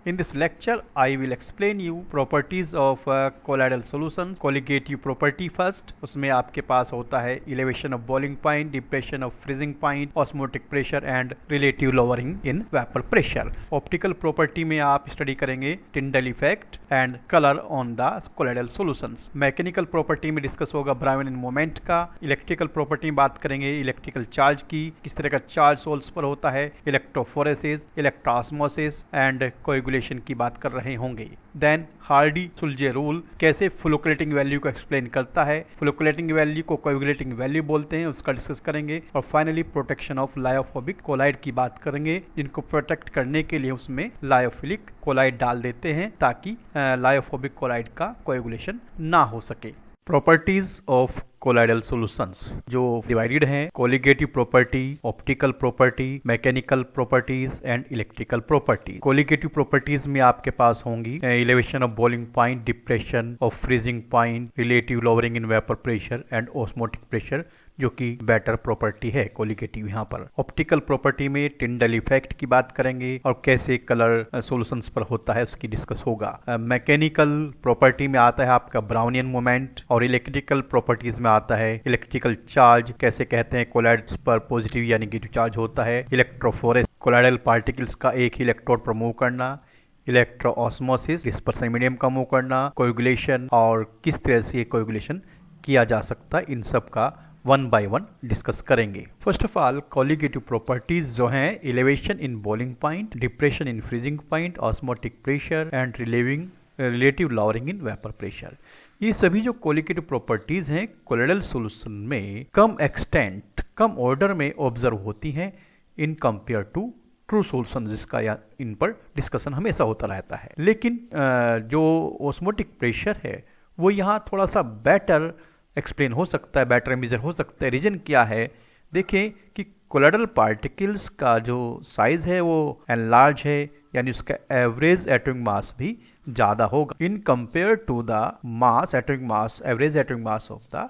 In this lecture, I will explain you properties of colloidal solutions. Colligative property first, उसमें आपके पास होता है elevation of boiling point, depression of freezing point, osmotic pressure and relative lowering in vapor pressure. Optical property में आप study करेंगे Tyndall effect and color on the colloidal solutions. Mechanical property में discuss होगा Brownian moment का. Electrical property में बात करेंगे electrical charge की, किस तरह का चार्ज सोल्स पर होता है, इलेक्ट्रोफोरेसिस, इलेक्ट्रोऑस्मोसिस एंड कोएगुलेशन की बात कर रहे होंगे. देन हार्डी-सुलजे रूल कैसे फ्लोकुलेटिंग वैल्यू को एक्सप्लेन करता है, फ्लोकुलेटिंग वैल्यू को कोएगुलेटिंग वैल्यू बोलते हैं, उसका डिस्कस करेंगे. और finally protection of lyophobic colloid की बात करेंगे, जिनको प्रोटेक्ट करने के लिए उसमें लायोफिलिक कोलाइड डाल देते हैं ताकि लायोफोबिक कोलाइड का कोएगुलेशन ना हो सके. प्रॉपर्टीज ऑफ कोलाइडल सॉल्यूशंस जो डिवाइडेड हैं colligative property, optical property, mechanical properties and electrical property. Colligative properties में आपके पास होंगी elevation of boiling point, depression of freezing point, relative lowering in vapour pressure and osmotic pressure, जो कि better property है colligative. यहाँ पर optical property में Tyndall effect की बात करेंगे और कैसे कलर सॉल्यूशंस पर होता है उसकी डिस्कस होगा. मैकेनिकल प्रॉपर्टी में आता है आपका ब्राउनियन मोमेंट और इलेक्ट्रिकल प्रॉपर्टीज में आता है इलेक्ट्रिकल चार्ज, कैसे कहते हैं कोलाइड्स पर पॉजिटिव या नेगेटिव चार्ज होता है, इलेक्ट्रोफोरेस कोलाइडल पार्टिकल्स का एक ही इलेक्ट्रोड पर मूव करना, इलेक्ट्रोऑस्मोसिस डिस्पर्सन मीडियम का मूव करना, कोएगुलेशन और किस तरह से कोएगुलेशन किया जा सकता है, इन सब का वन बाय वन डिस्कस करेंगे. First of all colligative properties जो हैं elevation in boiling point, depression in freezing point, osmotic pressure and relative lowering in vapour pressure. ये सभी जो कोलिगेटिव प्रॉपर्टीज हैं कोलोइडल सॉल्यूशन में कम एक्सटेंट, कम ऑर्डर में ऑब्जर्व होती हैं in compare to true solution, जिसका इन पर डिस्कशन हमेशा होता रहता है. लेकिन जो ऑस्मोटिक प्रेशर है वो यहाँ थोड़ा सा बेटर एक्सप्लेन हो सकता है, बेटर मेजर हो सकता है. रीजन क्या है, देखें कि कोलोइडल पार्टिकल्स का जो साइज है वो एनलार्ज है, यानी उसका एवरेज एटॉमिक मास भी ज्यादा होगा in compare to the mass, atomic mass, average atomic mass of the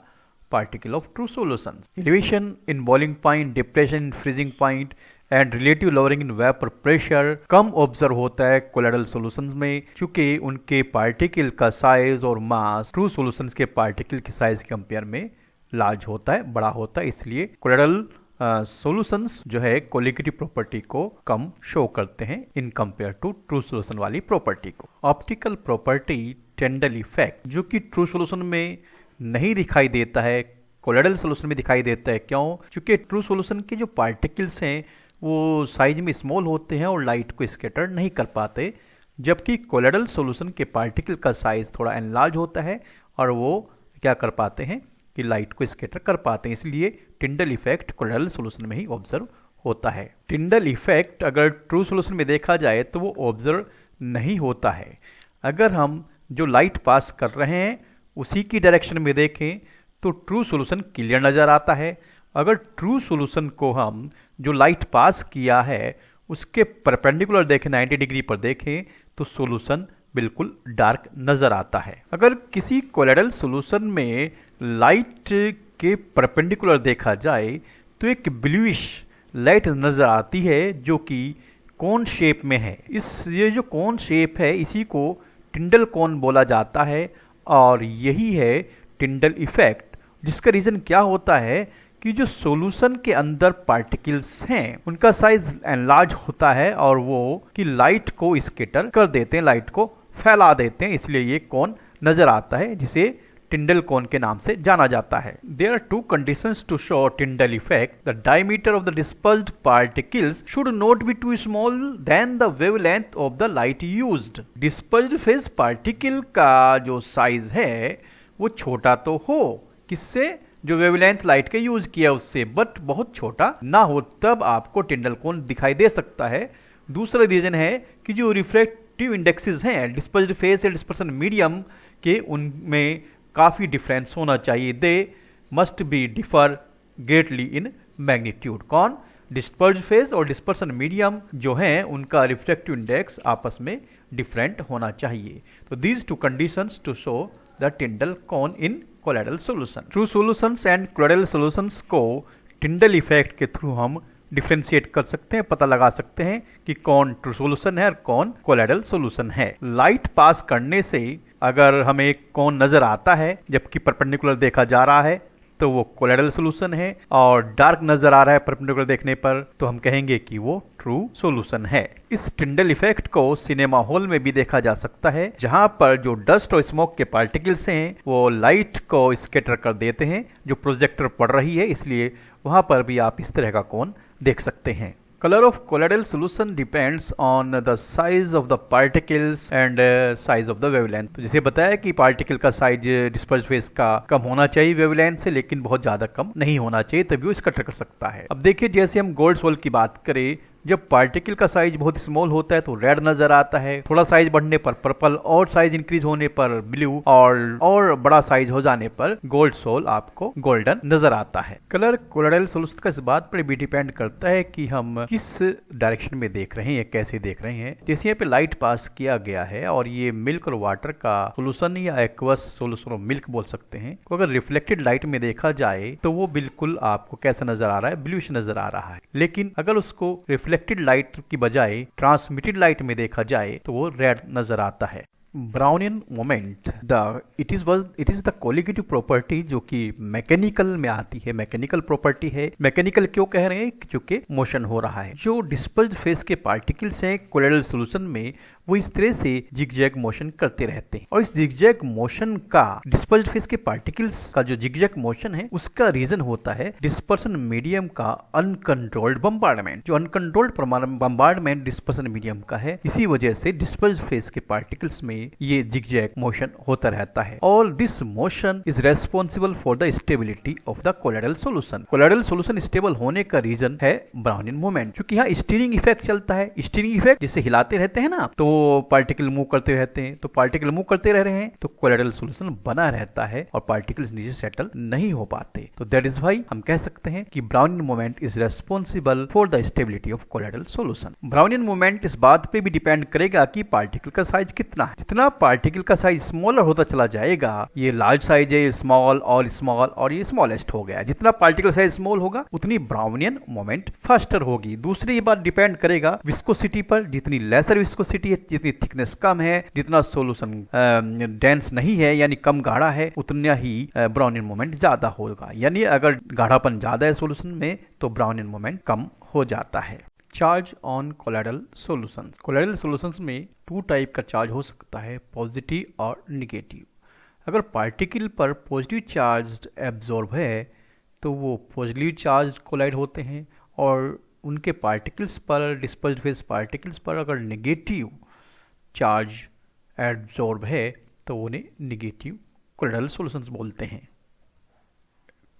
particle of true solutions. Elevation in boiling point, depression in freezing point and relative lowering in vapour pressure कम observe होता है colloidal solutions में, चूंकि उनके particle का size और मास true solutions के particle की साइज के कंपेयर में लार्ज होता है, बड़ा होता है. इसलिए कोलोइडल सॉल्यूशंस जो है कोलिगेटिव प्रॉपर्टी को कम शो करते हैं in compare to true solution वाली प्रॉपर्टी को. ऑप्टिकल प्रॉपर्टी टिंडल इफेक्ट जो कि ट्रू सॉल्यूशन में नहीं दिखाई देता है, कोलोइडल सॉल्यूशन में दिखाई देता है. क्यों? क्योंकि ट्रू सॉल्यूशन के जो पार्टिकल्स हैं वो साइज में स्मॉल होते हैं और लाइट को स्कैटर नहीं कर पाते, जबकि कोलोइडल सॉल्यूशन के पार्टिकल का साइज थोड़ा एनलार्ज होता है और वो क्या कर पाते हैं कि लाइट को स्कैटर कर पाते हैं. इसलिए टिंडल इफेक्ट कोलोइडल सॉल्यूशन में ही ऑब्जर्व होता है. टिंडल इफेक्ट अगर ट्रू सॉल्यूशन में देखा जाए तो वो ऑब्जर्व नहीं होता है. अगर हम जो लाइट पास कर रहे हैं उसी की डायरेक्शन में देखें तो ट्रू सॉल्यूशन क्लियर नजर आता है. अगर ट्रू सॉल्यूशन को हम जो लाइट पास किया है उसके परपेंडिकुलर देखें, 90 डिग्री पर देखें, तो सॉल्यूशन बिल्कुल डार्क नजर आता है. अगर किसी कोलोइडल सॉल्यूशन में लाइट के परपेंडिकुलर देखा जाए तो एक ब्लूइश लाइट नजर आती है जो कि कोन शेप में है. ये जो कोन शेप है इसी को टिंडल कोन बोला जाता है और यही है टिंडल इफेक्ट, जिसका रीजन क्या होता है कि जो सॉल्यूशन के अंदर पार्टिकल्स हैं उनका साइज एनलार्ज होता है और वो कि लाइट को स्कैटर कर देते हैं, लाइट को फैला देते हैं, इसलिए ये कोन नजर आता है जिसे टिंडल कोन के नाम से जाना जाता है. There are two conditions to show Tyndall effect. The diameter of the dispersed particles should not be too small than the wavelength of the light used. Dispersed phase particle का जो साइज है वो छोटा तो हो, किससे? जो वेवलेंथ लाइट के यूज किया उससे, बट बहुत छोटा ना हो, तब आपको टिंडल कोन दिखाई दे सकता है. दूसरा रीजन है कि जो रिफ्रैक्टिव इंडेक्सेस हैं डिस्पर्स्ड फेज या डिस्पर्सन मीडियम के, उनमें काफी डिफरेंस होना चाहिए. They must be differ greatly in magnitude. कौन? डिस्पर्स्ड फेज और डिस्पर्सन मीडियम जो हैं उनका रिफ्रैक्टिव इंडेक्स आपस में डिफरेंट होना चाहिए. तो these two conditions to show the Tyndall cone in colloidal solution. True solutions and colloidal solutions को टिंडल इफेक्ट के थ्रू हम डिफ्रेंशिएट कर सकते हैं, पता लगा सकते हैं कि कौन ट्रू सॉल्यूशन है और कौन कोलाइडल सॉल्यूशन है। लाइट पास करने से अगर हमें कौन नजर आता है जबकि परपेंडिकुलर देखा जा रहा है तो वो कोलाइडल सॉल्यूशन है, और डार्क नजर आ रहा है परपेंडिकुलर देखने पर तो हम कहेंगे कि वो ट्रू सॉल्यूशन है। इस टिंडल इफेक्ट को सिनेमा हॉल में भी देखा जा सकता है, जहां पर जो डस्ट और स्मोक के पार्टिकल्स हैं वो लाइट को स्कैटर कर देते हैं जो प्रोजेक्टर पड़ रही है, इसलिए वहां पर भी आप इस तरह का कोन देख सकते हैं। Color of colloidal solution depends on the size of the particles and size of the wavelength। तो जैसे बताया कि पार्टिकल का साइज डिस्पर्स फेस का कम होना चाहिए वेवलेंथ से, लेकिन बहुत ज्यादा कम नहीं होना चाहिए, तभी वो स्कैटर कर सकता है। अब देखिए जैसे हम गोल्ड सोल की बात करें, जब पार्टिकल का साइज बहुत स्मॉल होता है तो रेड नजर आता है, थोड़ा साइज बढ़ने पर पर्पल, और साइज इंक्रीज होने पर ब्लू, और बड़ा साइज हो जाने पर गोल्ड सोल आपको गोल्डन नजर आता है। कलर कोलाइडल सॉल्यूशन का इस बात पर भी डिपेंड करता है कि हम किस डायरेक्शन में देख रहे हैं, कैसे देख रहे हैं। जैसे यहाँ पे लाइट पास किया गया है और ये मिल्क और वाटर का सोल्यूशन या एक्वस सोल्यूशन ऑफ मिल्क बोल सकते हैं, तो अगर रिफ्लेक्टेड लाइट में देखा जाए तो वो बिल्कुल आपको कैसा नजर आ रहा है, ब्लूइश नजर आ रहा है। लेकिन अगर उसको रिफ्लेक्टेड लाइट की बजाय ट्रांसमिटेड लाइट में देखा जाए तो वो रेड नजर आता है। Brownian moment it is the colligative property जो कि मैकेनिकल में आती है, मैकेनिकल प्रॉपर्टी है। मैकेनिकल क्यों कह रहे हैं? क्योंकि मोशन हो रहा है। जो डिस्पर्स्ड फेस के पार्टिकल्स हैं कोलाइडल सॉल्यूशन में, वो इस तरह से जिगजैग मोशन करते रहते हैं, और इस जिगजैग मोशन का डिस्पर्स्ड फेस के पार्टिकल्स का जो जिगजैग मोशन है उसका रीजन होता है डिस्पर्सन मीडियम का अनकंट्रोल्ड बम्बार्डमेंट। जो अनकंट्रोल्ड बम्बार्डमेंट डिस्पर्सन मीडियम का है, इसी वजह से डिस्पर्स्ड फेस के पार्टिकल्स में ये जिगजैग मोशन होता रहता है, और this motion is responsible for the stability of the colloidal solution. Colloidal solution stable होने का रीजन है ब्राउनियन मोमेंट, क्योंकि यहाँ स्टीयरिंग इफेक्ट चलता है। स्टीयरिंग इफेक्ट जिसे हिलाते रहते हैं ना, तो पार्टिकल मूव करते रहते हैं, तो पार्टिकल मूव करते रह रहे हैं तो कोलाइडल सॉल्यूशन बना रहता है और पार्टिकल्स नीचे सेटल नहीं हो पाते। तो दैट इज व्हाई हम कह सकते हैं कि Brownian moment is responsible for the stability of colloidal solution. Brownian moment इस बात पे भी डिपेंड करेगा कि पार्टिकल का साइज कितना है। जितना पार्टिकल का साइज स्मॉलर होता चला जाएगा, ये लार्ज साइज है, स्मॉल और ये स्मॉलेस्ट हो गया, जितना पार्टिकल साइज स्मॉल होगा उतनी ब्राउनियन मोमेंट फास्टर होगी। दूसरी ये बात डिपेंड करेगा विस्कोसिटी पर, जितनी लेसर विस्कोसिटी है, जितनी थिकनेस कम है, जितना सोल्यूशन डेंस नहीं है यानी कम गाढ़ा है, उतना ही ब्राउनियन मोमेंट ज्यादा होगा। यानी अगर गाढ़ापन ज्यादा है सोल्यूशन में तो ब्राउनियन मोमेंट कम हो जाता है। Charge on colloidal solutions. Colloidal solutions में टू टाइप का चार्ज हो सकता है, पॉजिटिव और निगेटिव। अगर पार्टिकल पर पॉजिटिव चार्ज एब्जॉर्ब है तो वो पॉजिटिव चार्ज कोलाइड होते हैं, और उनके पार्टिकल्स पर, डिस्पर्स्ड फेस पार्टिकल्स पर अगर निगेटिव चार्ज एब्जॉर्ब है तो उन्हें निगेटिव कोलाइडल सॉल्यूशंस बोलते हैं।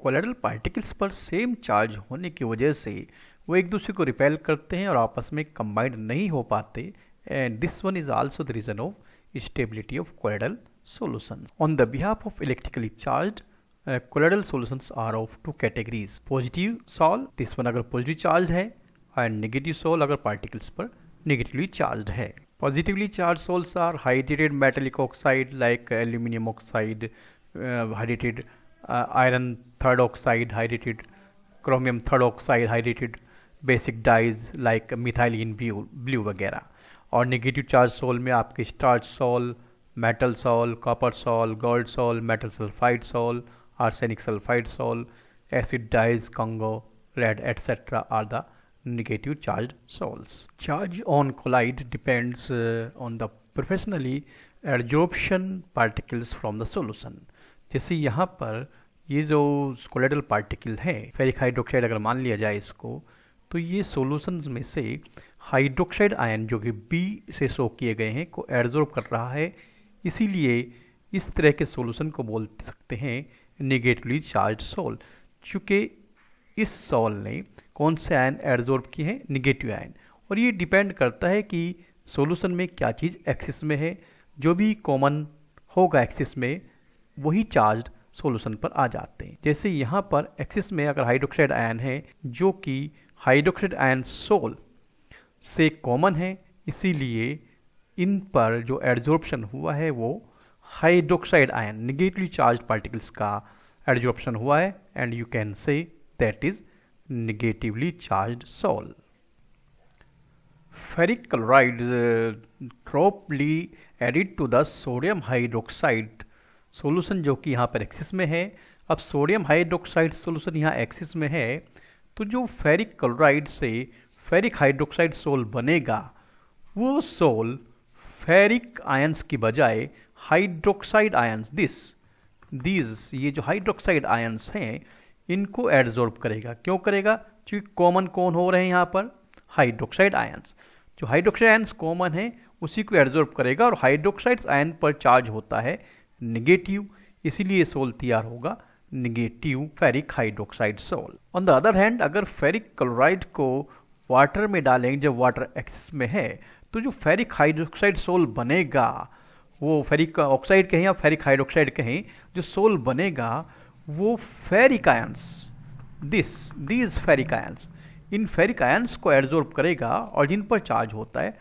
कोलाइडल पार्टिकल्स पर सेम चार्ज होने की वजह से वो एक दूसरे को रिपेल करते हैं और आपस में कंबाइंड नहीं हो पाते, and this one is also the reason of stability of colloidal solutions. On the behalf of electrically charged colloidal solutions are of two categories, positive sol, this one अगर पॉजिटिव चार्ज है, and negative sol अगर particles पर negatively charged है। Positively charged salts are hydrated metallic oxide like aluminum oxide, hydrated iron third oxide, hydrated chromium third oxide, hydrated basic dyes like methylene blue वगैरह। और negative charge sol में आपके starch sol, metal sol, copper sol, gold sol, metal sulphide sol, arsenic sulphide sol, acid dyes, Congo, red etcetera are the negative charged sols. Charge on collide depends on the professionally adsorption particles from the solution। जैसे यहाँ पर ये जो colloidal particle है, ferric hydroxide अगर मान लिया जाए इसको, तो ये सॉल्यूशंस में से हाइड्रोक्साइड आयन जो कि बी से शो किए गए हैं को एब्जॉर्ब कर रहा है, इसीलिए इस तरह के सॉल्यूशन को बोल सकते हैं नेगेटिवली चार्ज सोल। चूँकि इस सोल ने कौन से आयन एब्जॉर्ब किए हैं? Negative ion. और ये डिपेंड करता है कि सॉल्यूशन में क्या चीज़ एक्सिस में है, जो भी कॉमन होगा एक्सिस में वही चार्ज सॉल्यूशन पर आ जाते हैं। जैसे यहाँ पर एक्सिस में अगर हाइड्रोक्साइड आयन है जो कि हाइड्रोक्साइड आयन सोल से कॉमन है, इसीलिए इन पर जो एब्जॉर्प्शन हुआ है वो hydroxide ion negatively charge particles का एब्जॉर्प्शन हुआ है, and you can say that is negatively charged soil. Ferric chlorides droply added to the sodium hydroxide solution जो कि यहाँ पर एक्सिस में है। अब सोडियम हाइड्रोक्साइड सोल्यूशन यहाँ एक्सिस में है, तो जो फेरिक क्लोराइड से फेरिक हाइड्रोक्साइड सोल बनेगा वो सोल फेरिक आयंस की बजाय हाइड्रोक्साइड आयंस दिस ये जो हाइड्रोक्साइड आयंस हैं इनको एड्जॉर्ब करेगा। क्यों करेगा? क्योंकि कॉमन कौन हो रहे हैं यहाँ पर? Hydroxide ions. जो हाइड्रोक्साइड आयंस कॉमन है उसी को एड्जॉर्ब करेगा और हाइड्रोक्साइड आयन पर चार्ज होता है निगेटिव, इसीलिए सोल तैयार होगा negative ferric hydroxide sol. On the other hand अगर फेरिक क्लोराइड को वाटर में डालेंगे जब वाटर एक्सिस में है तो जो फेरिक हाइड्रोक्साइड सोल बनेगा वो फेरिक ऑक्साइड कहें या फेरिक हाइड्रोक्साइड कहें, जो सोल बनेगा वो ferric ions these ferric ions in ferric ions को एब्जॉर्ब करेगा और जिन पर चार्ज होता है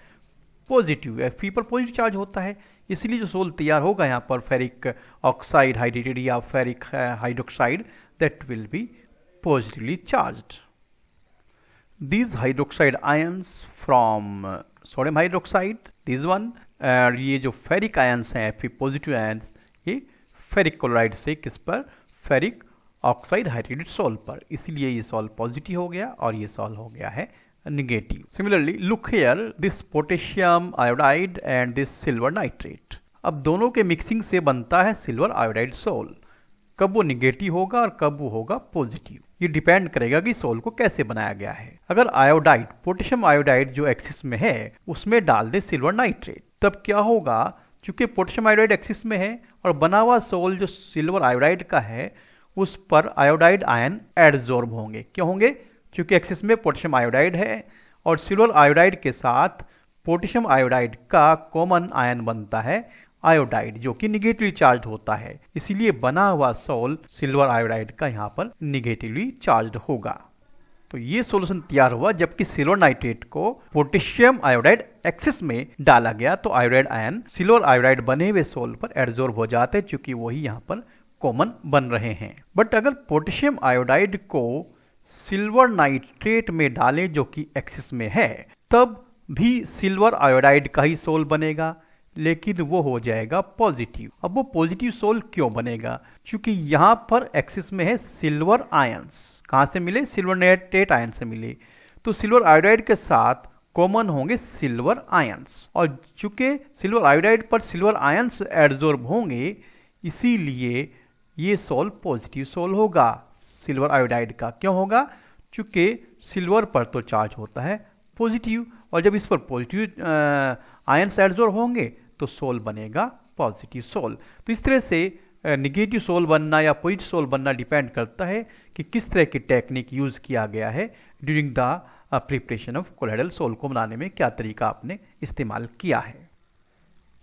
पॉजिटिव, Fe पर पॉजिटिव चार्ज होता है, इसलिए जो सोल तैयार होगा यहाँ पर फेरिक ऑक्साइड हाइड्रेटेड या ferric hydroxide that will be positively charged. These hydroxide ions from sodium hydroxide, this one, ये जो फेरिक आयंस हैं Fe पॉजिटिव आयंस ये फेरिक क्लोराइड से किस पर? फेरिक ऑक्साइड हाइड्रेटेड सोल पर, इसलिए ये सोल पॉजिटिव हो गया और ये सोल हो गया है negative. Similarly look here this potassium iodide and this silver nitrate. अब दोनों के मिक्सिंग से बनता है सिल्वर आयोडाइड सोल। कब वो निगेटिव होगा और कब वो होगा पॉजिटिव, ये डिपेंड करेगा कि सोल को कैसे बनाया गया है। अगर आयोडाइड पोटेशियम आयोडाइड जो एक्सिस में है उसमें डाल दे सिल्वर नाइट्रेट, तब क्या होगा? चूंकि पोटेशियम आयोडाइड एक्सिस में है और बना हुआ सोल जो सिल्वर आयोडाइड का है उस पर आयोडाइड आयन एडजॉर्ब होंगे। क्यों होंगे? क्योंकि एक्सिस में पोटेशियम आयोडाइड है और सिल्वर आयोडाइड के साथ पोटेशियम आयोडाइड का कॉमन आयन बनता है आयोडाइड जो कि निगेटिवली चार्ज होता है, इसीलिए बना हुआ सोल सिल्वर आयोडाइड का यहाँ पर निगेटिवली चार्ज होगा। तो ये सॉल्यूशन तैयार हुआ जबकि सिल्वर नाइट्रेट को पोटेशियम आयोडाइड एक्सिस में डाला गया तो आयोडाइड आयन सिल्वर आयोडाइड बने हुए सोल पर एब्जॉर्ब हो जाते हैं चूंकि वही यहाँ पर कॉमन बन रहे हैं। बट अगर पोटेशियम आयोडाइड को सिल्वर नाइट्रेट में डालें जो कि एक्सिस में है तब भी सिल्वर आयोडाइड का ही सोल बनेगा, लेकिन वो हो जाएगा पॉजिटिव। अब वो पॉजिटिव सोल क्यों बनेगा? क्योंकि यहाँ पर एक्सिस में है सिल्वर आयंस। कहाँ से मिले? सिल्वर नाइट्रेट आयन से मिले, तो सिल्वर आयोडाइड के साथ कॉमन होंगे सिल्वर आयंस और चूंकि सिल्वर आयोडाइड पर सिल्वर आयंस एब्जॉर्ब होंगे इसीलिए ये सोल पॉजिटिव सोल होगा सिल्वर आयोडाइड का। क्यों होगा? चूंकि सिल्वर पर तो चार्ज होता है पॉजिटिव और जब इस पर पॉजिटिव आयंस एब्जॉर्ब होंगे तो सोल बनेगा पॉजिटिव सोल। तो इस तरह से निगेटिव सोल बनना या पॉजिटिव सोल बनना डिपेंड करता है कि किस तरह की टेक्निक यूज किया गया है during the preparation of colloidal sol को बनाने में क्या तरीका आपने इस्तेमाल किया है।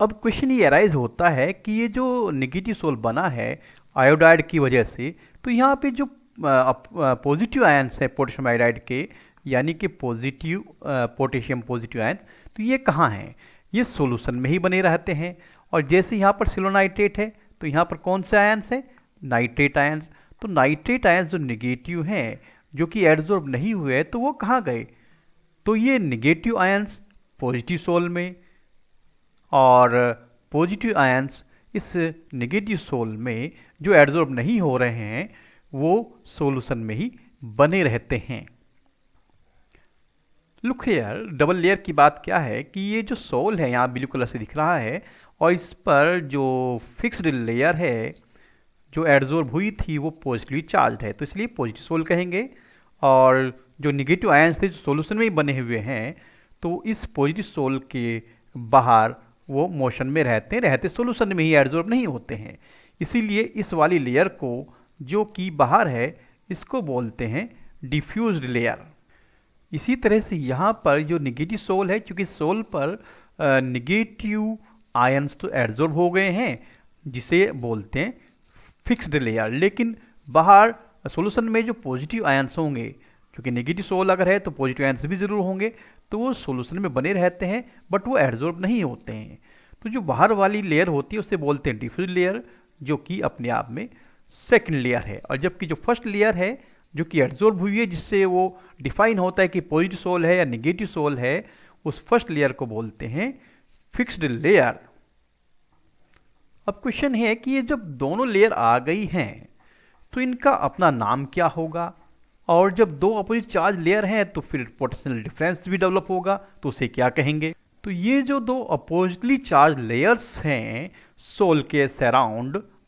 अब क्वेश्चन ये अराइज होता है कि ये जो निगेटिव सोल बना है आयोडाइड की वजह से, तो यहाँ पे जो पॉजिटिव आयंस है पोटेशियम आयोडाइड के यानी कि पॉजिटिव पोटेशियम पॉजिटिव आयंस, तो ये कहाँ हैं? ये सॉल्यूशन में ही बने रहते हैं और जैसे यहाँ पर सिल्वर नाइट्रेट है तो यहाँ पर कौन से आयंस है? Nitrate ions. तो नाइट्रेट आयंस जो निगेटिव हैं जो कि एब्जॉर्ब नहीं हुए तो वो कहाँ गए? तो ये निगेटिव आयंस पॉजिटिव सोल में और पॉजिटिव आयंस इस निगेटिव सोल में जो एब्जॉर्ब नहीं हो रहे हैं वो सॉल्यूशन में ही बने रहते हैं। लुक हियर डबल लेयर की बात क्या है कि ये जो सोल है यहाँ ब्लू कलर से दिख रहा है और इस पर जो फिक्स्ड लेयर है जो एब्जॉर्ब हुई थी वो पॉजिटिवली चार्ज्ड है तो इसलिए पॉजिटिव सोल कहेंगे और जो निगेटिव आयंस थे जो सॉल्यूशन में ही बने हुए हैं तो इस पॉजिटिव सोल के बाहर वो मोशन में रहते सॉल्यूशन में ही एब्जॉर्ब नहीं होते हैं, इसीलिए इस वाली लेयर को जो कि बाहर है इसको बोलते हैं डिफ्यूज्ड लेयर। इसी तरह से यहाँ पर जो निगेटिव सोल है क्योंकि सोल पर निगेटिव आयंस तो एब्जॉर्ब हो गए हैं जिसे बोलते हैं फिक्स्ड लेयर, लेकिन बाहर सॉल्यूशन में जो पॉजिटिव आयंस होंगे क्योंकि नेगेटिव सोल अगर है तो पॉजिटिव आयंस भी जरूर होंगे तो वो सॉल्यूशन में बने रहते हैं बट वो एब्जॉर्ब नहीं होते हैं। तो जो बाहर वाली लेयर होती है उसे बोलते हैं डिफ्यूज लेयर जो कि अपने आप में सेकंड लेयर है और जबकि जो फर्स्ट लेयर है जो कि एडजॉर्ब हुई है, जिससे वो डिफाइन होता है कि पॉजिटिव सोल है या नेगेटिव सोल है, उस फर्स्ट लेयर को बोलते हैं फिक्स्ड लेयर। अब क्वेश्चन है कि ये जब दोनों लेयर आ गई हैं तो इनका अपना नाम क्या होगा, और जब दो अपोजिट चार्ज लेयर हैं तो फिर पोटेंशियल डिफरेंस भी डेवलप होगा, तो उसे क्या कहेंगे। तो ये जो दो अपोजिटली चार्ज लेयर्स हैं सोल के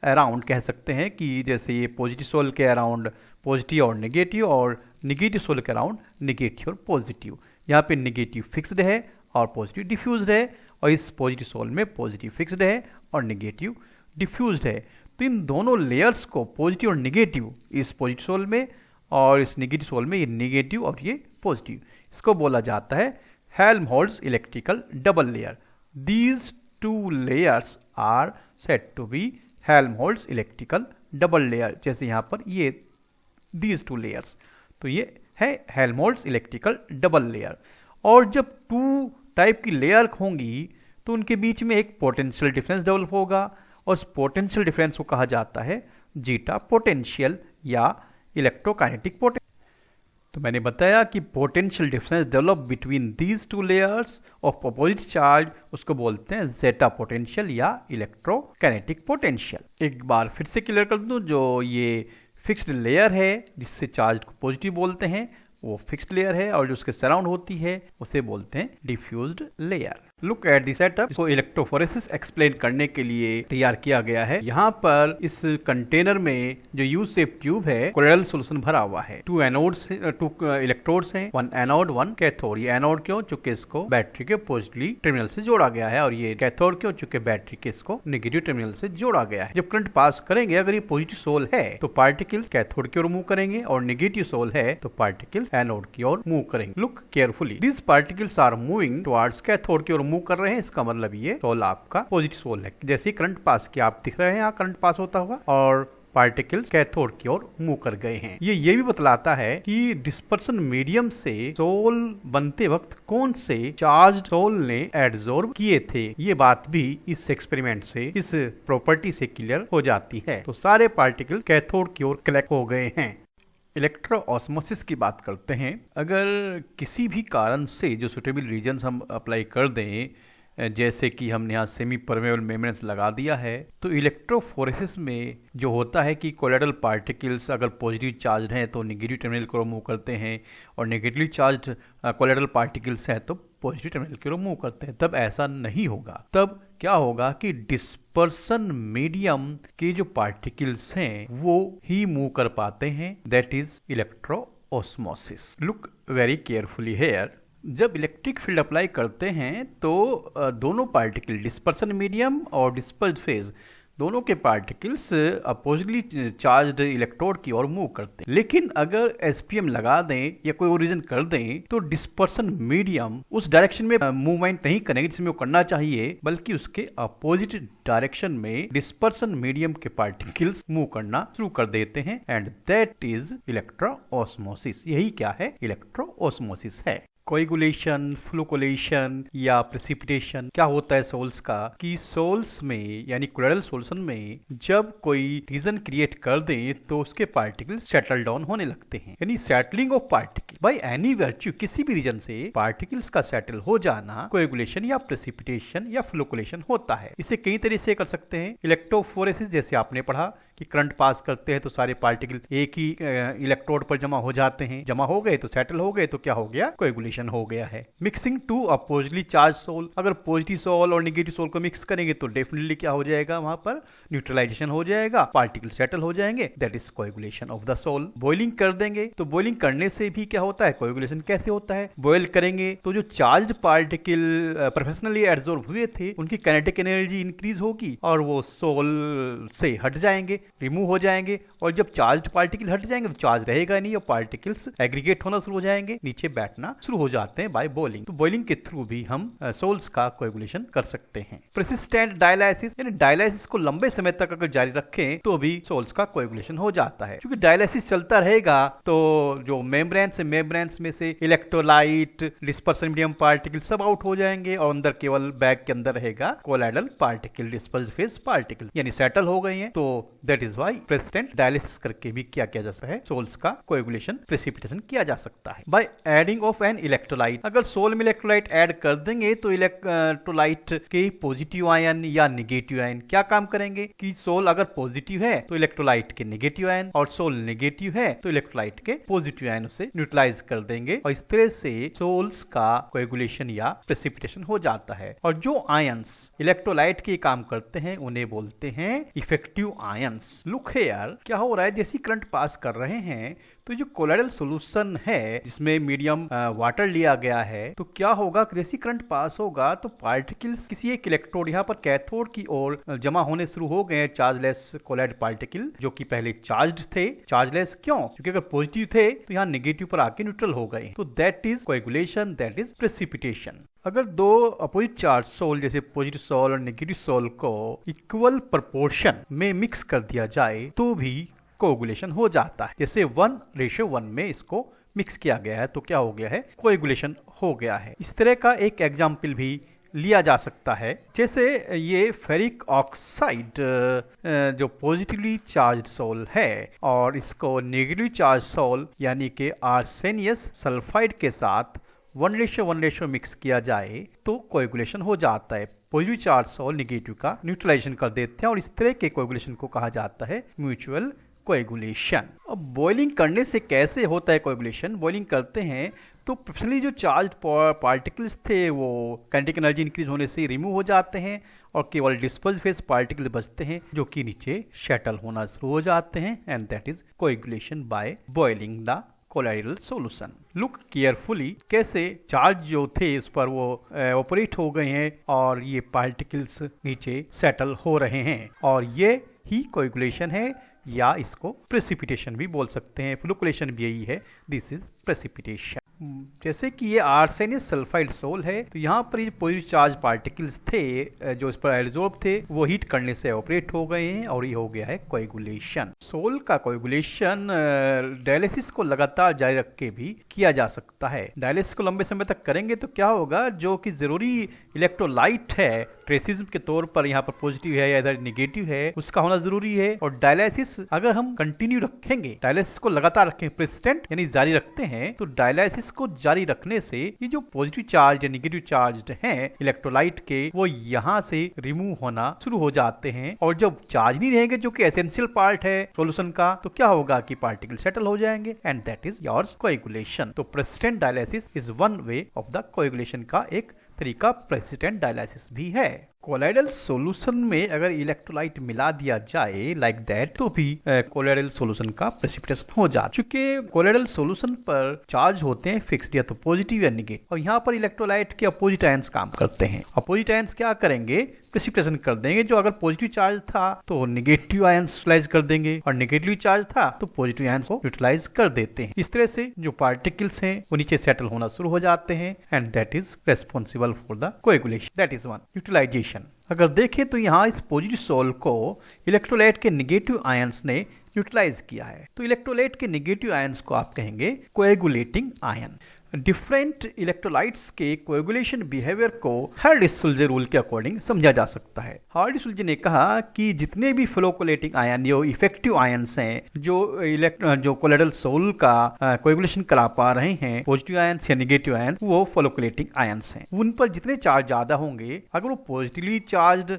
अराउंड कह सकते हैं कि जैसे ये पॉजिटिव सोल के अराउंड पॉजिटिव और नेगेटिव सोल के अराउंड नेगेटिव और पॉजिटिव। यहाँ पे नेगेटिव फिक्स्ड है और पॉजिटिव डिफ्यूज्ड है, और इस पॉजिटिव सोल में पॉजिटिव फिक्स्ड है और नेगेटिव डिफ्यूज्ड है। तो इन दोनों लेयर्स को पॉजिटिव और नेगेटिव, इस पॉजिटिव सोल में और इस नेगेटिव सोल में, ये नेगेटिव और ये पॉजिटिव, इसको बोला जाता है Helmholtz electrical double layer. These two layers are said to be Helmholtz electrical double layer. जैसे यहाँ पर ये दीज टू लेयर्स, तो ये है हेल्महोल्ट्ज इलेक्ट्रिकल डबल लेयर। और जब टू टाइप की लेयर होंगी तो उनके बीच में एक पोटेंशियल डिफरेंस डेवलप होगा, और उस पोटेंशियल डिफरेंस को कहा जाता है जीटा पोटेंशियल या इलेक्ट्रोकाइनेटिक पोटेंशियल। तो मैंने बताया कि potential difference develop between these two layers of opposite charge, उसको बोलते हैं जेटा पोटेंशियल या इलेक्ट्रोकाइनेटिक पोटेंशियल। एक बार फिर से क्लियर कर दूं, जो ये फिक्स्ड लेयर है जिससे चार्ज को पॉजिटिव बोलते हैं वो फिक्स्ड लेयर है, और जो उसके सराउंड होती है उसे बोलते हैं diffused layer. Look at the setup. इसको इलेक्ट्रोफोरेसिस एक्सप्लेन करने के लिए तैयार किया गया है। यहाँ पर इस कंटेनर में जो यू शेप ट्यूब है कोलोइडल सॉल्यूशन भरा हुआ है। टू इलेक्ट्रोड्स हैं, वन एनोड वन कैथोड। ये एनोड क्यों? चूंकि इसको बैटरी के पॉजिटिवली टर्मिनल से जोड़ा गया है, और ये कैथोड क्यों? चूंकि बैटरी के इसको नेगेटिव टर्मिनल से जोड़ा गया है। जब करंट पास करेंगे, अगर ये पॉजिटिव सोल है तो पार्टिकल्स कैथोड की ओर मूव करेंगे, और नेगेटिव सोल है तो पार्टिकल्स एनोड की ओर मूव करेंगे। Look carefully, this particles are moving towards cathode की ओर मूव कर रहे हैं। इसका मतलब ये सोल आपका पॉजिटिव सोल है। जैसे करंट पास किया, आप दिख रहे हैं यहाँ करंट पास होता हुआ, और पार्टिकल्स कैथोड की ओर मूव कर गए हैं। ये भी बतलाता है कि डिस्पर्सन मीडियम से सोल बनते वक्त कौन से चार्ज सोल ने एडजॉर्ब किए थे। ये बात भी इस एक्सपेरिमेंट से, इस प्रॉपर्टी से क्लियर हो जाती है। तो सारे पार्टिकल कैथोड की ओर कलेक्ट हो गए हैं। इलेक्ट्रोऑस्मोसिस की बात करते हैं। अगर किसी भी कारण से जो सुटेबल रीजन्स हम अप्लाई कर दें, जैसे कि हमने यहाँ सेमी परमेबल मेम्ब्रेन्स लगा दिया है, तो इलेक्ट्रोफोरेसिस में जो होता है कि कोलोइडल पार्टिकल्स अगर पॉजिटिव चार्ज हैं तो नेगेटिव टर्मिनल की ओर मूव करते हैं, और नेगेटिवली चार्ज कोलोइडल पार्टिकल्स हैं तो पॉजिटिव टर्मिनल की ओर मूव करते हैं। तब ऐसा नहीं होगा। तब क्या होगा कि डिस्पर्सन मीडियम के जो पार्टिकल्स हैं वो ही मूव कर पाते हैं। That is electroosmosis. Look very carefully here. जब इलेक्ट्रिक फील्ड अप्लाई करते हैं तो दोनों पार्टिकल, डिस्पर्सन मीडियम और डिस्पर्स्ड फेज, दोनों के पार्टिकल्स अपोजिटली चार्ज्ड इलेक्ट्रोड की ओर मूव करते हैं। लेकिन अगर एसपीएम लगा दें या कोई और रीजन कर दें तो डिस्पर्सन मीडियम उस डायरेक्शन में मूवमेंट नहीं करेंगे जिसमें वो करना चाहिए, बल्कि उसके अपोजिट डायरेक्शन में डिस्पर्सन मीडियम के पार्टिकल्स मूव करना शुरू कर देते हैं, एंड दैट इज इलेक्ट्रोऑस्मोसिस। यही क्या है? इलेक्ट्रोऑस्मोसिस है। कोएगुलेशन, फ्लूकोलेशन या प्रेसिपिटेशन क्या होता है सोल्स का, कि सोल्स में यानी कोलोइडल सॉल्यूशन में जब कोई रीजन क्रिएट कर दें तो उसके पार्टिकल्स सेटल डाउन होने लगते हैं। यानी settling of particle by any virtue, किसी भी रीजन से पार्टिकल्स का सेटल हो जाना कोएगुलेशन या प्रेसिपिटेशन या फ्लूकोलेशन होता है। इसे कई तरीके से कर सकते हैं। इलेक्ट्रोफोरेसिस जैसे आपने पढ़ा कि करंट पास करते हैं तो सारे पार्टिकल एक ही इलेक्ट्रोड पर जमा हो जाते हैं, जमा हो गए तो सेटल हो गए तो क्या हो गया? कोएगुलेशन हो गया है। Mixing two oppositely charge sol, अगर पॉजिटिव सोल और नेगेटिव सोल को मिक्स करेंगे तो डेफिनेटली क्या हो जाएगा? वहां पर न्यूट्रलाइजेशन हो जाएगा, पार्टिकल सेटल हो जाएंगे, that is coagulation of the sol. Boiling कर देंगे तो बॉइलिंग करने से भी क्या होता है? कोएगुलेशन कैसे होता है? बॉयल करेंगे तो जो चार्ज पार्टिकल प्रोफेशनली एब्जॉर्ब हुए थे उनकी काइनेटिक एनर्जी इंक्रीज होगी और वो सोल से हट जाएंगे, रिमूव हो जाएंगे, और जब चार्ज पार्टिकल हट जाएंगे तो चार्ज रहेगा नहीं और पार्टिकल्स एग्रीगेट होना शुरू हो जाएंगे, नीचे बैठना शुरू हो जाते हैं बाय बॉइलिंग। तो बॉइलिंग के थ्रू भी हम सोल्स का कोएगुलेशन कर सकते हैं। परसिस्टेंट डायलाइसिस, यानी डायलाइसिस को लंबे समय तक अगर जारी रखें तो भी सोल्स का कोएगुलेशन हो जाता है। क्योंकि डायलाइसिस चलता रहेगा तो जो मेम्ब्रेन्स में से इलेक्ट्रोलाइट, डिस्पर्सन मीडियम पार्टिकल सब आउट हो जाएंगे और अंदर केवल बैग के अंदर रहेगा colloidal particle, dispersed phase particle, यानी सेटल हो गए हैं। तो that is why precipitant dialysis करके भी क्या किया जा सकता है, सोल्स का कोएगुलेशन प्रेसिपिटेशन किया जा सकता है। By adding of an electrolyte, अगर सोल में इलेक्ट्रोलाइट ऐड कर देंगे तो इलेक्ट्रोलाइट के पॉजिटिव आयन या नेगेटिव आयन क्या काम करेंगे कि सोल अगर पॉजिटिव है तो इलेक्ट्रोलाइट के नेगेटिव आयन, और सोल नेगेटिव है तो इलेक्ट्रोलाइट के पॉजिटिव आयन उसे न्यूट्रलाइज कर देंगे, और इस तरह से सोल्स का कोएगुलेशन या प्रेसिपिटेशन हो जाता है। और जो आयंस इलेक्ट्रोलाइट के काम करते हैं उन्हें बोलते हैं इफेक्टिव आयंस। लुक हियर, क्या हो रहा है, जैसी करंट पास कर रहे हैं तो जो कोलाइडल सॉल्यूशन है जिसमें मीडियम वाटर लिया गया है, तो क्या होगा, जैसी करंट पास होगा तो पार्टिकल्स किसी एक इलेक्ट्रोड यहाँ पर कैथोड की ओर जमा होने शुरू हो गए, चार्जलेस कोलाइड पार्टिकल जो कि पहले चार्ज्ड थे। चार्जलेस क्यों, क्योंकि अगर पॉजिटिव थे तो यहाँ नेगेटिव पर आके न्यूट्रल हो गए, तो that is coagulation, that is precipitation. अगर दो अपोजिट चार्ज सोल जैसे पॉजिटिव सोल और नेगेटिव सोल को इक्वल प्रोपोर्शन में मिक्स कर दिया जाए तो भी कोएगुलेशन हो जाता है। जैसे 1:1 में इसको मिक्स किया गया है तो क्या हो गया है, कोएगुलेशन हो गया है। इस तरह का एक एग्जाम्पल भी लिया जा सकता है, जैसे ये फेरिक ऑक्साइड जो पॉजिटिवली चार्ज सोल है और इसको नेगेटिव चार्ज सोल यानी कि आर्सेनियस सल्फाइड के साथ 1:1 मिक्स किया जाए तो कोएगुलेशन हो जाता है। पॉजिटिव चार्ज सोल नेगेटिव का न्यूट्रलाइजेशन कर देते हैं और इस तरह के कोएगुलेशन को कहा जाता है म्यूचुअल कोएगुलेशन। अब बॉइलिंग करने से कैसे होता है कोएगुलेशन, बॉइलिंग करते हैं तो प्रोपोर्शनली जो चार्ज पार्टिकल्स थे वो काइनेटिक एनर्जी इंक्रीज होने से रिमूव हो जाते हैं और केवल डिस्पर्स फेस पार्टिकल बचते हैं जो कि नीचे शटल होना शुरू हो जाते हैं, and that is coagulation by boiling the colloidal solution. Look carefully, कैसे चार्ज जो थे उस पर वो ऑपरेट हो गए हैं और ये पार्टिकल्स नीचे सेटल हो रहे हैं, और ये ही कोएगुलेशन है या इसको प्रेसिपिटेशन भी बोल सकते हैं। फ्लुकुलेशन भी यही है, दिस इज प्रेसिपिटेशन। जैसे कि ये आर्सेनियस सल्फाइड सोल है तो यहाँ पर ये पॉजिटिव चार्ज पार्टिकल्स थे जो इस पर एब्जॉर्ब थे वो हीट करने से ऑपरेट हो गए हैं और ये हो गया है कोएगुलेशन। सोल का कोएगुलेशन डायलिसिस को लगातार जारी रख के भी किया जा सकता है। डायलिसिस को लंबे समय तक करेंगे तो क्या होगा, जो कि जरूरी इलेक्ट्रोलाइट है ट्रेसिज्म के तौर पर यहाँ पर पॉजिटिव है या इधर नेगेटिव है उसका होना जरूरी है। और डायलिसिस अगर हम कंटिन्यू रखेंगे, डायलिसिस को लगातार रखें, प्रेसिस्टेंट यानी जारी रखते हैं, तो डायलिसिस को जारी रखने से ये जो पॉजिटिव चार्ज या नेगेटिव चार्ज हैं इलेक्ट्रोलाइट के, वो यहाँ से रिमूव होना शुरू हो जाते हैं। और जब चार्ज नहीं रहेंगे जो कि एसेंशियल पार्ट है सॉल्यूशन का, तो क्या होगा कि पार्टिकल सेटल हो जाएंगे, and that is yours coagulation. तो persistent dialysis is one way of the coagulation का एक तरीका प्रेसिस्टेंट डायलिसिस भी है। कोलाइडल सॉल्यूशन में अगर इलेक्ट्रोलाइट मिला दिया जाए लाइक दैट तो भी कोलाइडल सॉल्यूशन का प्रेसिपिटेशन हो जाता है। चूंकि कोलाइडल सॉल्यूशन पर चार्ज होते हैं फिक्स्ड या तो पॉजिटिव या नेगेटिव, और यहाँ पर इलेक्ट्रोलाइट के अपोजिट आयंस काम करते हैं। अपोजिट आयंस क्या करेंगे, प्रेसिपिटेशन कर देंगे। जो अगर पॉजिटिव चार्ज था तो नेगेटिव आयंस न्यूट्रलाइज कर देंगे, और नेगेटिव चार्ज था तो पॉजिटिव आयंस को न्यूट्रलाइज कर देते हैं। इस तरह से जो पार्टिकल्स हैं वो नीचे सेटल होना शुरू हो जाते हैं, and that is responsible for the coagulation, that is one neutralization. अगर देखें तो यहाँ इस पॉजिटिव सोल को इलेक्ट्रोलाइट के नेगेटिव आयंस ने न्यूट्रलाइज किया है, तो इलेक्ट्रोलाइट के नेगेटिव आयंस को आप कहेंगे कोएगुलेटिंग आयन। डिफरेंट इलेक्ट्रोलाइट्स के कोएगुलेशन बिहेवियर को हार्डी-सुल्जे रूल के अकॉर्डिंग समझा जा सकता है। हार्डी-सुल्जे ने कहा कि जितने भी फ्लोकोलेटिंग आयन जो इफेक्टिव आयंस हैं, जो कोलाइडल सोल का कोएगुलेशन करा पा रहे हैं, पॉजिटिव आयंस या नेगेटिव आयंस, वो फ्लोकोलेटिंग आयंस हैं। उन पर जितने चार्ज ज्यादा होंगे, अगर वो positively charged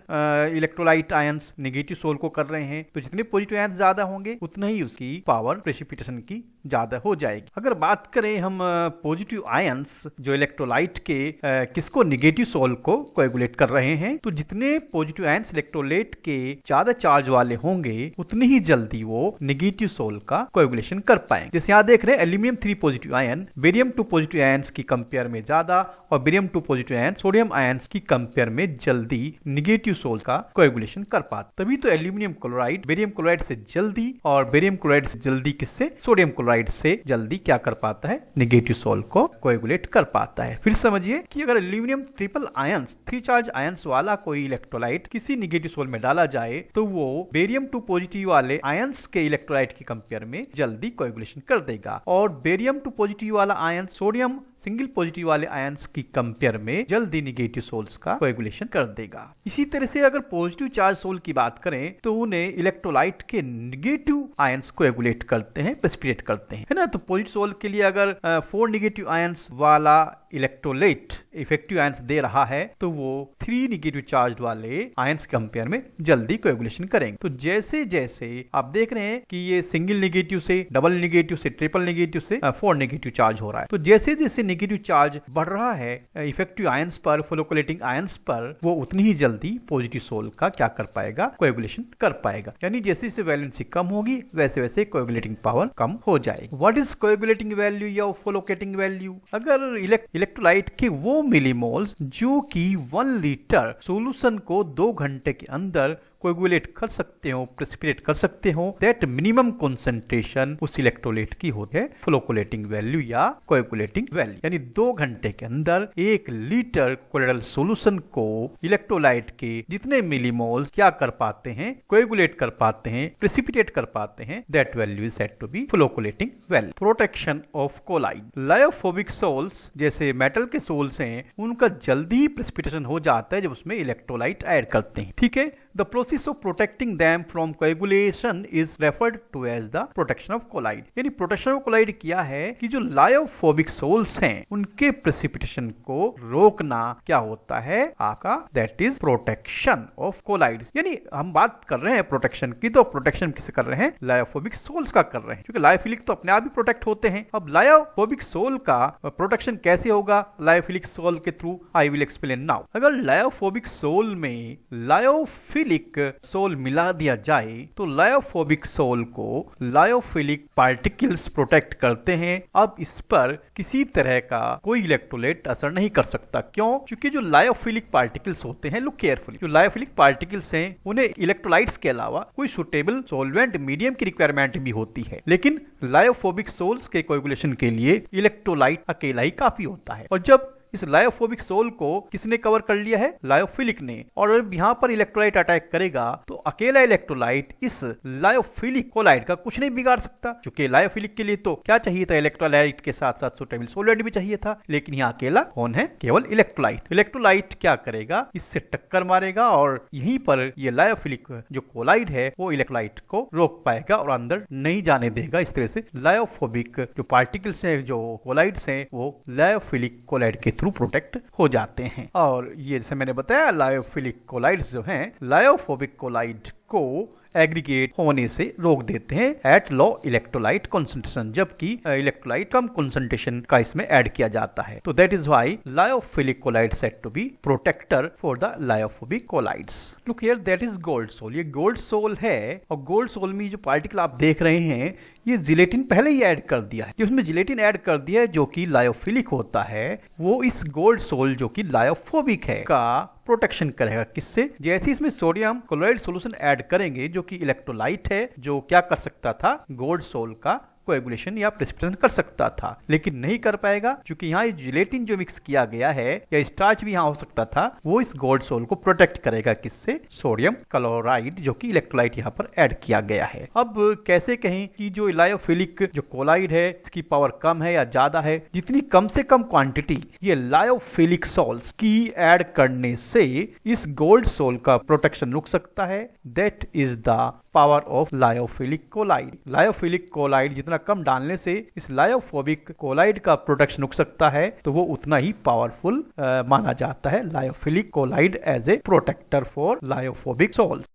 electrolyte ions negative sol को कर रहे हैं, तो जितने पॉजिटिव आयंस ज्यादा होंगे उतना ही उसकी पावर प्रेसिपिटेशन की ज्यादा हो जाएगी। अगर बात करें हम पॉजिटिव आयंस जो इलेक्ट्रोलाइट के किसको नेगेटिव सोल को कोएगुलेट कर रहे हैं, तो जितने पॉजिटिव आयंस इलेक्ट्रोलाइट के ज्यादा चार्ज वाले होंगे उतनी ही जल्दी वो नेगेटिव सोल का कोएगुलेशन कर पाएंगे। जैसे यहाँ देख रहे हैं aluminium 3 positive ion barium 2 positive ions की कंपेयर में ज्यादा, और barium 2 positive ion sodium ions की कंपेयर में जल्दी नेगेटिव सोल का कोएगुलेशन कर पाते। तभी तो एल्यूमिनियम क्लोराइड बेरियम क्लोराइड से जल्दी, और बेरियम क्लोराइड से जल्दी किससे, सोडियम क्लोराइड से जल्दी क्या कर पाता है, नेगेटिव सोल को कोएगुलेट कर पाता है। फिर समझिए कि अगर aluminium triple ions 3 charge ions वाला कोई इलेक्ट्रोलाइट किसी निगेटिव सोल में डाला जाए तो वो बेरियम 2 पॉजिटिव वाले आयंस के इलेक्ट्रोलाइट के कंपेयर में जल्दी कोएगुलेशन कर देगा, और बेरियम 2 पॉजिटिव वाला आयन सोडियम सिंगल पॉजिटिव वाले आयंस की कंपेयर में जल्दी निगेटिव सोल्स का कोएगुलेशन कर देगा। इसी तरह से अगर पॉजिटिव चार्ज सोल की बात करें तो उन्हें इलेक्ट्रोलाइट के निगेटिव आयंस कोएगुलेट करते हैं, प्रेसिपिटेट करते हैं, है ना। तो पॉजिटिव सोल के लिए अगर 4 निगेटिव आयंस वाला इलेक्ट्रोलाइट इफेक्टिव आयंस दे रहा है तो वो 3 निगेटिव चार्ज वाले आयंस कंपेयर में जल्दी कोएगुलेशन करेंगे। तो जैसे जैसे आप देख रहे हैं कि ये सिंगल निगेटिव से डबल निगेटिव से ट्रिपल निगेटिव से 4 निगेटिव चार्ज हो रहा है, तो जैसे जैसे निगेटिव चार्ज बढ़ रहा है इफेक्टिव आयंस पर, फ्लोकोलेटिंग आयंस पर, वो उतनी ही जल्दी पॉजिटिव सोल का क्या कर पाएगा, कोएगुलेशन कर पाएगा। यानी जैसे जैसे वैलेंसी कम होगी वैसे वैसे कोएगुलेटिंग पावर कम हो जाएगी। व्हाट इज कोएगुलेटिंग वैल्यू या फ्लोकेटिंग वैल्यू? अगर इलेक्ट्रोलाइट के वो मिलीमोल्स जो कि 1 लीटर सॉल्यूशन को 2 घंटे के अंदर कोएगुलेट कर सकते हो, प्रेसिपिटेट कर सकते हो, दैट मिनिमम कंसंट्रेशन उस इलेक्ट्रोलाइट की होती है फ्लोकोलेटिंग वैल्यू या कोएगुलेटिंग वैल्यू। यानी 2 घंटे के अंदर 1 लीटर कोलोइडल सॉल्यूशन को इलेक्ट्रोलाइट के जितने मिलीमोल्स क्या कर पाते हैं, कोएगुलेट कर पाते हैं, प्रेसिपिटेट कर पाते हैं, that value is said to be flocculating value. Protection of colloid, lyophobic sols जैसे मेटल के सोल्स हैं उनका जल्दी प्रेसिपिटेशन हो जाता है जब उसमें इलेक्ट्रोलाइट ऐड करते हैं, ठीक है। The process of protecting them from coagulation is referred to as the protection of colloid। यानी प्रोटेक्शन ऑफ कोलाइड क्या है कि जो लायोफोबिक सोल्स हैं उनके प्रेसिपिटेशन को रोकना क्या होता है आपका, that is protection of colloid. यानी हम बात कर रहे हैं प्रोटेक्शन की, तो प्रोटेक्शन किसे कर रहे हैं, लायोफोबिक सोल्स का कर रहे हैं, क्योंकि लायोफिलिक तो अपने आप ही प्रोटेक्ट होते हैं। अब लायोफोबिक सोल का प्रोटेक्शन कैसे होगा लायोफिलिक सोल के through, I will explain now. अगर लायोफोबिक सोल में लायोफिलिक सोल मिला दिया जाए तो लायोफोबिक सोल को लायोफिलिक पार्टिकल्स प्रोटेक्ट करते हैं। अब इस पर किसी तरह का कोई इलेक्ट्रोलाइट असर नहीं कर सकता। क्यों? क्योंकि जो लायोफिलिक पार्टिकल्स होते हैं, लुक केयरफुली, जो लायोफिलिक पार्टिकल्स हैं उन्हें इलेक्ट्रोलाइट्स के अलावा कोई सुटेबल सॉल्वेंट मीडियम की रिक्वायरमेंट भी होती है, लेकिन लायोफोबिक सोल्स के कोएगुलेशन के लिए इलेक्ट्रोलाइट अकेला ही काफी होता है। और जब इस लायोफोबिक सोल को किसने कवर कर लिया है, लायोफिलिक ने, और यहाँ पर इलेक्ट्रोलाइट अटैक करेगा तो अकेला इलेक्ट्रोलाइट इस लायोफिलिक कोलाइड का कुछ नहीं बिगाड़ सकता। क्योंकि लायोफिलिक के लिए तो क्या चाहिए था, इलेक्ट्रोलाइट के साथ साथ सुटेबल सॉल्वेंट भी चाहिए था, लेकिन यहाँ अकेला कौन है, केवल इलेक्ट्रोलाइट। इलेक्ट्रोलाइट क्या करेगा, इससे टक्कर मारेगा और यहीं पर ये लायोफिलिक जो कोलाइड है वो इलेक्ट्रोलाइट को रोक पाएगा और अंदर नहीं जाने देगा। इस तरह से लायोफोबिक जो पार्टिकल्स हैं, जो कोलाइड्स हैं, वो लायोफिलिक कोलाइड के प्रोटेक्ट हो जाते हैं। और ये जैसे मैंने बताया लायोफिलिक कोलाइड्स जो हैं लायोफोबिक कोलाइड को एग्रीगेट होने से रोक देते हैं एट लो इलेक्ट्रोलाइट कंसंट्रेशन, जबकि इलेक्ट्रोलाइट कम कंसंट्रेशन का इसमें ऐड किया जाता है। तो that is why lyophilic colloid said to be protector for the lyophobic colloids. Look here, that is gold sol. ये गोल्ड सोल है और गोल्ड सोल में जो पार्टिकल आप देख रहे हैं ये जिलेटिन पहले ही ऐड कर दिया है। ये उसमें जिलेटिन ऐड कर दिया है जो कि लायोफिलिक होता है, वो इस गोल्ड सोल जो कि लायोफोबिक है का प्रोटेक्शन करेगा। किससे? जैसे इसमें सोडियम क्लोराइड सॉल्यूशन ऐड करेंगे जो कि इलेक्ट्रोलाइट है, जो क्या कर सकता था, गोल्ड सोल का कोएगुलेशन या प्रेसिपिटेशन कर सकता था, लेकिन नहीं कर पाएगा क्योंकि यहाँ जिलेटिन जो मिक्स किया गया है या स्टार्च भी यहाँ हो सकता था, वो इस गोल्ड सोल को प्रोटेक्ट करेगा। किससे? सोडियम क्लोराइड जो कि इलेक्ट्रोलाइट यहाँ पर ऐड किया गया है। अब कैसे कहें कि जो लायोफिलिक जो कोलाइड है इसकी पावर कम है या ज्यादा है, जितनी कम से कम क्वांटिटी ये लायोफिलिक सोल्स की ऐड करने से इस गोल्ड सोल का प्रोटेक्शन रुक सकता है। That is the power of lyophilic colloid. Lyophilic colloid जितना कम डालने से इस लायोफोबिक कोलाइड का प्रोटेक्शन रुक सकता है, तो वो उतना ही पावरफुल माना जाता है lyophilic colloid as a protector for lyophobic souls.